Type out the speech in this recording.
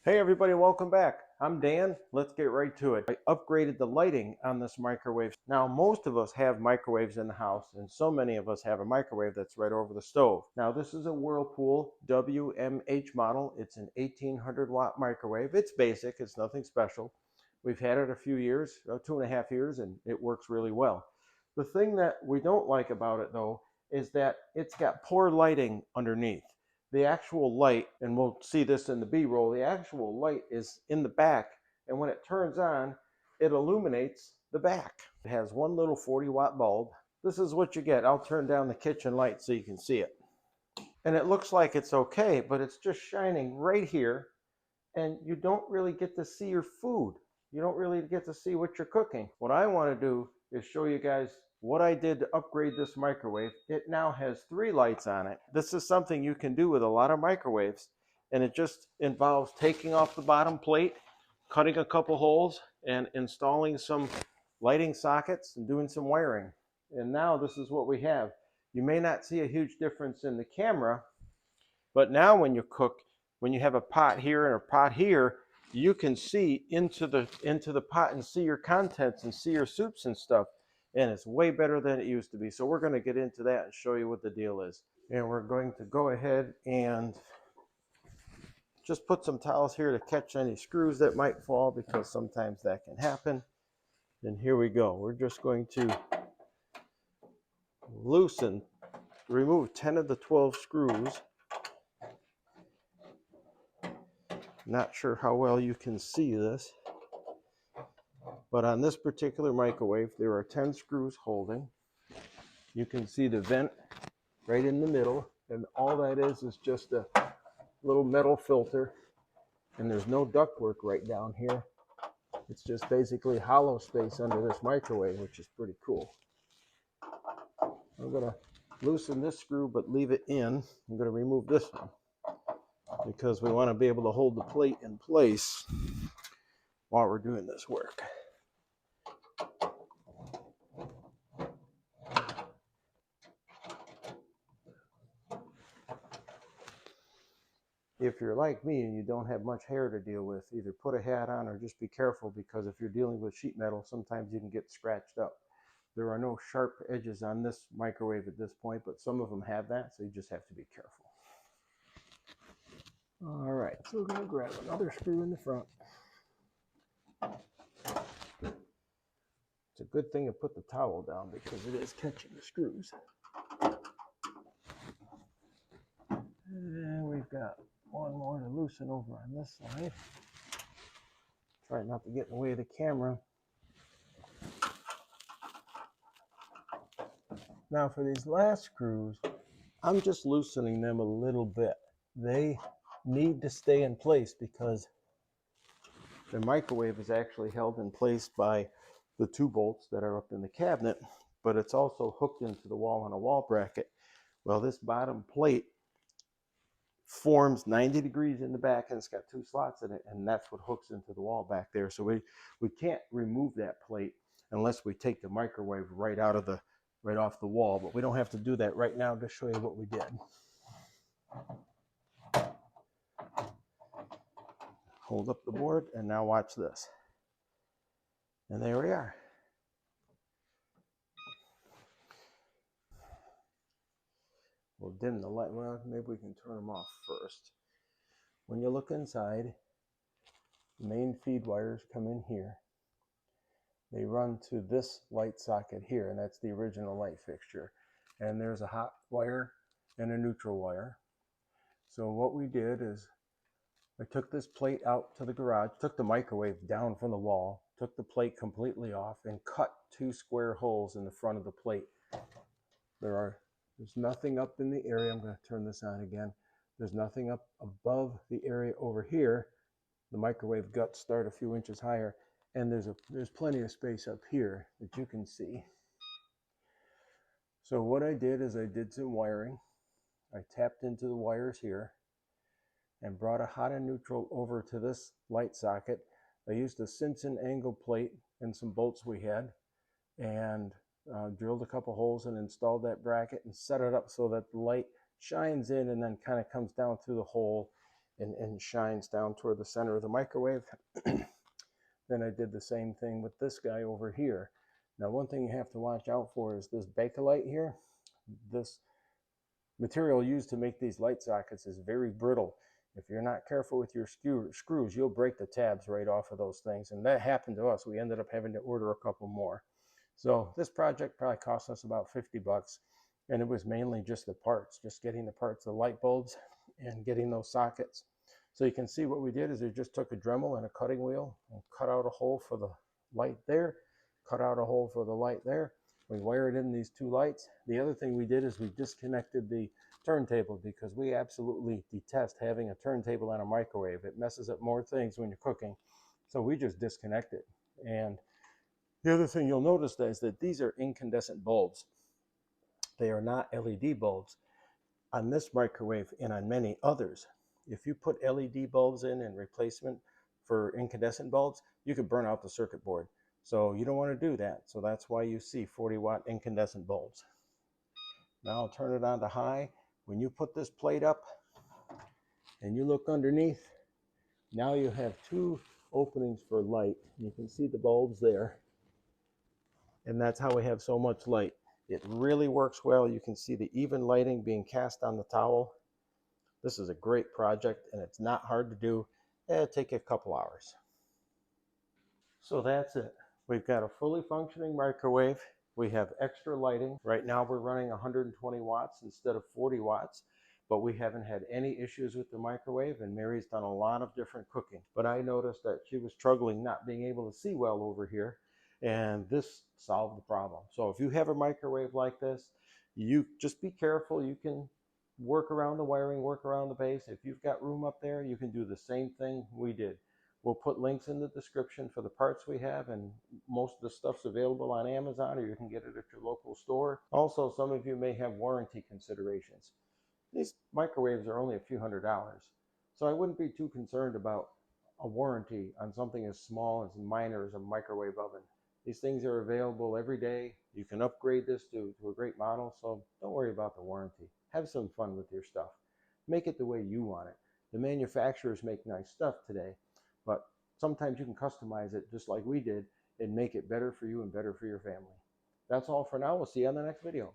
Hey everybody, welcome back. I'm Dan. Let's get right to it. I upgraded the lighting on this microwave. Now, most of us have microwaves in the house, and so many of us have a microwave that's right over the stove. Now, this is a Whirlpool WMH model. It's an 1800 watt microwave. It's basic, it's nothing special. We've had it a few years, 2.5 years, and it works really well. The thing that we don't like about it though is that it's got poor lighting underneath. The actual light, and we'll see this in the B-roll, the actual light is in the back, and when it turns on, it illuminates the back. It has one little 40-watt bulb. This is what you get. I'll turn down the kitchen light so you can see it. And it looks like it's okay, but it's just shining right here, and you don't really get to see your food. You don't really get to see what you're cooking. What I want to do is show you guys what I did to upgrade this microwave. It now has 3 lights on it. This is something you can do with a lot of microwaves, and it just involves taking off the bottom plate, cutting a couple holes, and installing some lighting sockets and doing some wiring. And now this is what we have. You may not see a huge difference in the camera, but now when you cook, when you have a pot here and a pot here, you can see into the pot and see your contents and see your soups and stuff. And it's way better than it used to be. So we're going to get into that and show you what the deal is. And we're going to go ahead and just put some towels here to catch any screws that might fall, because sometimes that can happen. And here we go. We're just going to remove 10 of the 12 screws. Not sure how well you can see this, but on this particular microwave, there are 10 screws holding. You can see the vent right in the middle, and all that is just a little metal filter, and there's no ductwork right down here. It's just basically hollow space under this microwave, which is pretty cool. I'm going to loosen this screw but leave it in. I'm going to remove this one because we want to be able to hold the plate in place while we're doing this work. If you're like me and you don't have much hair to deal with, either put a hat on or just be careful, because if you're dealing with sheet metal, sometimes you can get scratched up. There are no sharp edges on this microwave at this point, but some of them have that, so you just have to be careful. All right, so we're going to grab another screw in the front. It's a good thing to put the towel down because it is catching the screws. And we've got one more to loosen over on this side. Try not to get in the way of the camera. Now for these last screws, I'm just loosening them a little bit. They need to stay in place because the microwave is actually held in place by the 2 bolts that are up in the cabinet, but it's also hooked into the wall on a wall bracket. Well, this bottom plate forms 90 degrees in the back, and it's got 2 slots in it, and that's what hooks into the wall back there. So we can't remove that plate unless we take the microwave right off the wall, but we don't have to do that right now to show you what we did. Hold up the board, and now watch this. And there we are. We'll dim the light. Well, maybe we can turn them off first. When you look inside, the main feed wires come in here. They run to this light socket here, and that's the original light fixture. And there's a hot wire and a neutral wire. So what we did is I took this plate out to the garage, took the microwave down from the wall, took the plate completely off, and cut 2 square holes in the front of the plate. There's nothing up in the area. I'm going to turn this on again. There's nothing up above the area over here. The microwave guts start a few inches higher, and there's plenty of space up here that you can see. So what I did is I did some wiring. I tapped into the wires here and brought a hot and neutral over to this light socket. I used a Simpson angle plate and some bolts we had, and drilled a couple holes and installed that bracket and set it up so that the light shines in and then kind of comes down through the hole and shines down toward the center of the microwave. Then I did the same thing with this guy over here. Now, one thing you have to watch out for is this Bakelite here. This material used to make these light sockets is very brittle. If you're not careful with your screws, you'll break the tabs right off of those things. And that happened to us. We ended up having to order a couple more. So this project probably cost us about 50 bucks. And it was mainly just the parts, just getting the parts, the light bulbs, and getting those sockets. So you can see what we did is we just took a Dremel and a cutting wheel and cut out a hole for the light there, cut out a hole for the light there. We wired in these two lights. The other thing we did is we disconnected the turntable because we absolutely detest having a turntable on a microwave. It messes up more things when you're cooking. So we just disconnect it. And the other thing you'll notice is that these are incandescent bulbs. They are not LED bulbs. On this microwave and on many others, if you put LED bulbs in replacement for incandescent bulbs, you could burn out the circuit board. So you don't want to do that. So that's why you see 40-watt incandescent bulbs. Now I'll turn it on to high. When you put this plate up and you look underneath, now you have two openings for light. You can see the bulbs there. And that's how we have so much light. It really works well. You can see the even lighting being cast on the towel. This is a great project and it's not hard to do. It'll take a couple hours. So that's it. We've got a fully functioning microwave. We have extra lighting. Right now we're running 120 watts instead of 40 watts, but we haven't had any issues with the microwave, and Mary's done a lot of different cooking. But I noticed that she was struggling not being able to see well over here, and this solved the problem. So if you have a microwave like this, you just be careful. You can work around the wiring, work around the base. If you've got room up there, you can do the same thing we did. We'll put links in the description for the parts we have, and most of the stuff's available on Amazon, or you can get it at your local store. Also, some of you may have warranty considerations. These microwaves are only a few $100s, so I wouldn't be too concerned about a warranty on something as small as minor as a microwave oven. These things are available every day. You can upgrade this to a great model, so don't worry about the warranty. Have some fun with your stuff. Make it the way you want it. The manufacturers make nice stuff today, but sometimes you can customize it just like we did and make it better for you and better for your family. That's all for now. We'll see you on the next video.